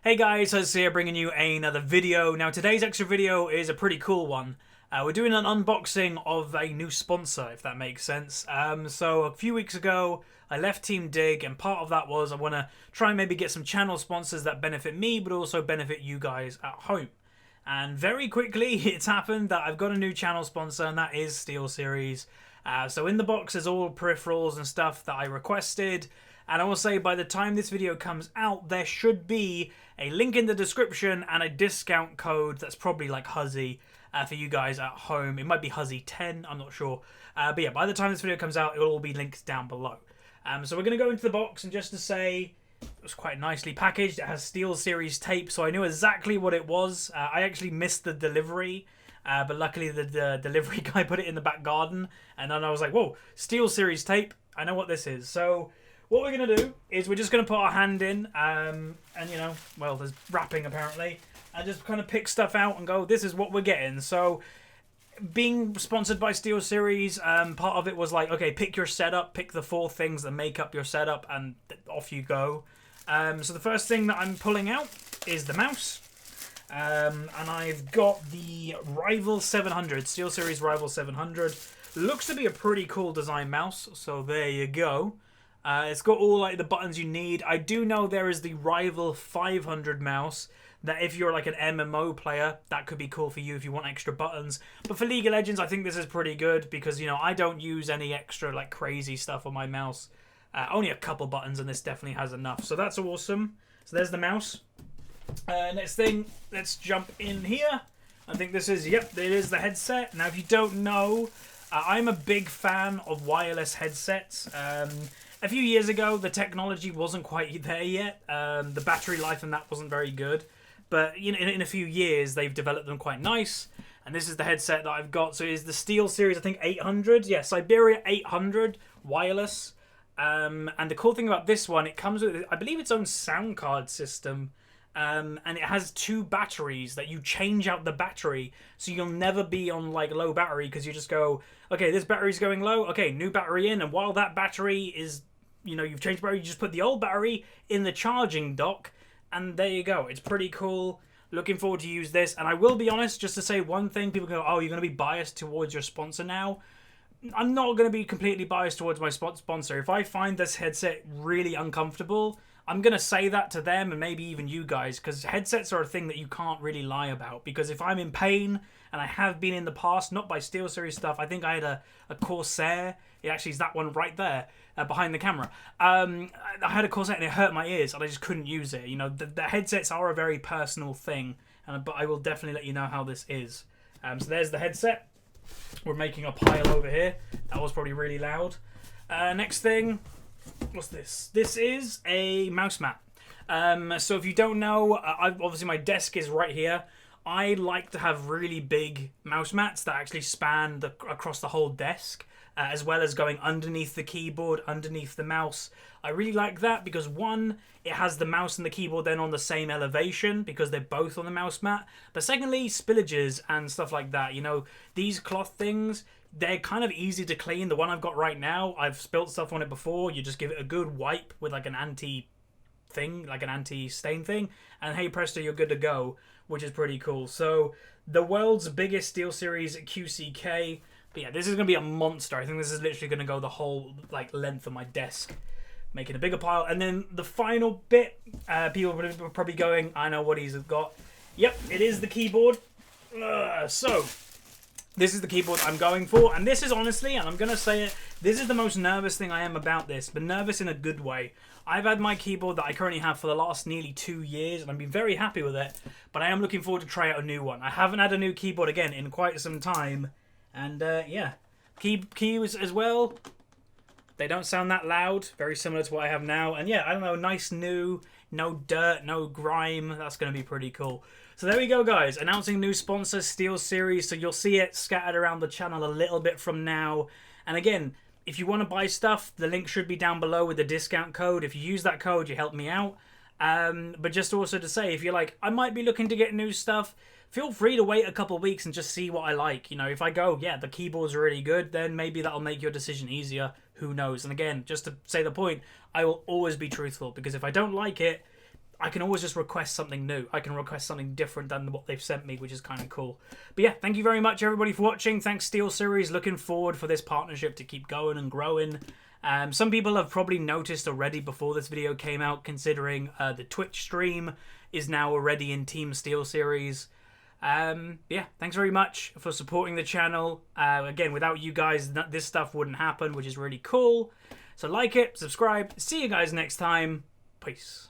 Hey guys, Huzzy here bringing you another video. Now today's extra video is a pretty cool one. We're doing an unboxing of a new sponsor, if that makes sense. So a few weeks ago, I left Team Dig, and part of that was I want to try and maybe get some channel sponsors that benefit me, but also benefit you guys at home. And very quickly, it's happened that I've got a new channel sponsor, and that is Steelseries. So in the box is all peripherals and stuff that I requested. And I will say, by the time this video comes out, there should be a link in the description and a discount code that's probably like Huzzy for you guys at home. It might be Huzzy10, I'm not sure. But yeah, by the time this video comes out, it will all be linked down below. So we're going to go into the box, and just to say, it was quite nicely packaged. It has Steelseries tape, so I knew exactly what it was. I actually missed the delivery. But luckily the delivery guy put it in the back garden. And then I was like, whoa, Steelseries tape. I know what this is. So what we're going to do is we're just going to put our hand in, and you know, well, there's wrapping apparently, and just kind of pick stuff out and go, this is what we're getting. So being sponsored by Steelseries, part of it was like, okay, pick your setup, pick the 4 things that make up your setup, and off you go. So the first thing that I'm pulling out is the mouse. And I've got the Rival 700, Steelseries Rival 700. Looks to be a pretty cool design mouse, so there you go. It's got all like the buttons you need. I do know there is the Rival 500 mouse that if you're like an MMO player, that could be cool for you if you want extra buttons. But for League of Legends, I think this is pretty good because, you know, I don't use any extra like crazy stuff on my mouse. Only a couple buttons, and this definitely has enough. So that's awesome. So there's the mouse. Next thing, let's jump in here. I think this is, yep, it is the headset. Now, if you don't know, I'm a big fan of wireless headsets. A few years ago, the technology wasn't quite there yet. The battery life and that wasn't very good. But you know, in a few years, they've developed them quite nice. And this is the headset that I've got. So it is the Steelseries, I think, 800. Yeah, Siberia 800 wireless. And the cool thing about this one, it comes with, I believe, its own sound card system. And it has 2 batteries that you change out the battery, so you'll never be on like low battery, because you just go, okay, this battery's going low, okay, new battery in, and while that battery is, you know, you've changed battery, you just put the old battery in the charging dock, and there you go. It's pretty cool. Looking forward to use this. And I will be honest, just to say one thing, people go, oh, you're going to be biased towards your sponsor now. I'm not going to be completely biased towards my sponsor. If I find this headset really uncomfortable, I'm going to say that to them and maybe even you guys, because headsets are a thing that you can't really lie about. Because if I'm in pain, and I have been in the past, not by SteelSeries stuff, I think I had a Corsair. It actually is that one right there, behind the camera. I had a Corsair and it hurt my ears, and I just couldn't use it. You know, the headsets are a very personal thing, but I will definitely let you know how this is. So there's the headset. We're making a pile over here. That was probably really loud. Next thing. What's this? This is a mouse mat. So if you don't know, obviously my desk is right here. I like to have really big mouse mats that actually span across the whole desk, as well as going underneath the keyboard, underneath the mouse. I really like that because, one, it has the mouse and the keyboard then on the same elevation because they're both on the mouse mat. But secondly, spillages and stuff like that. You know, these cloth things, they're kind of easy to clean. The one I've got right now, I've spilt stuff on it before. You just give it a good wipe with like an anti-thing, like an anti-stain thing, and hey presto, you're good to go, which is pretty cool. So the world's biggest SteelSeries QCK. But yeah, this is going to be a monster. I think this is literally going to go the whole like length of my desk, making a bigger pile. And then the final bit, people are probably going, I know what he's got. Yep, it is the keyboard. So this is the keyboard I'm going for, and this is honestly, and I'm going to say it, this is the most nervous thing I am about this, but nervous in a good way. I've had my keyboard that I currently have for the last nearly 2 years, and I've been very happy with it, but I am looking forward to try out a new one. I haven't had a new keyboard, again, in quite some time, and yeah. Keys as well, they don't sound that loud, very similar to what I have now, and yeah, I don't know, nice new, no dirt, no grime, that's going to be pretty cool. So there we go, guys. Announcing new sponsor, Steelseries. So you'll see it scattered around the channel a little bit from now. And again, if you want to buy stuff, the link should be down below with the discount code. If you use that code, you help me out. But just also to say, if you're like, I might be looking to get new stuff, feel free to wait a couple of weeks and just see what I like. You know, if I go, yeah, the keyboard's really good, then maybe that'll make your decision easier. Who knows? And again, just to say the point, I will always be truthful, because if I don't like it, I can always just request something new. I can request something different than what they've sent me, which is kind of cool. But yeah, thank you very much, everybody, for watching. Thanks, Steelseries. Looking forward for this partnership to keep going and growing. Some people have probably noticed already before this video came out, considering the Twitch stream is now already in Team Steelseries. Yeah, thanks very much for supporting the channel. Again, without you guys, this stuff wouldn't happen, which is really cool. So like it, subscribe. See you guys next time. Peace.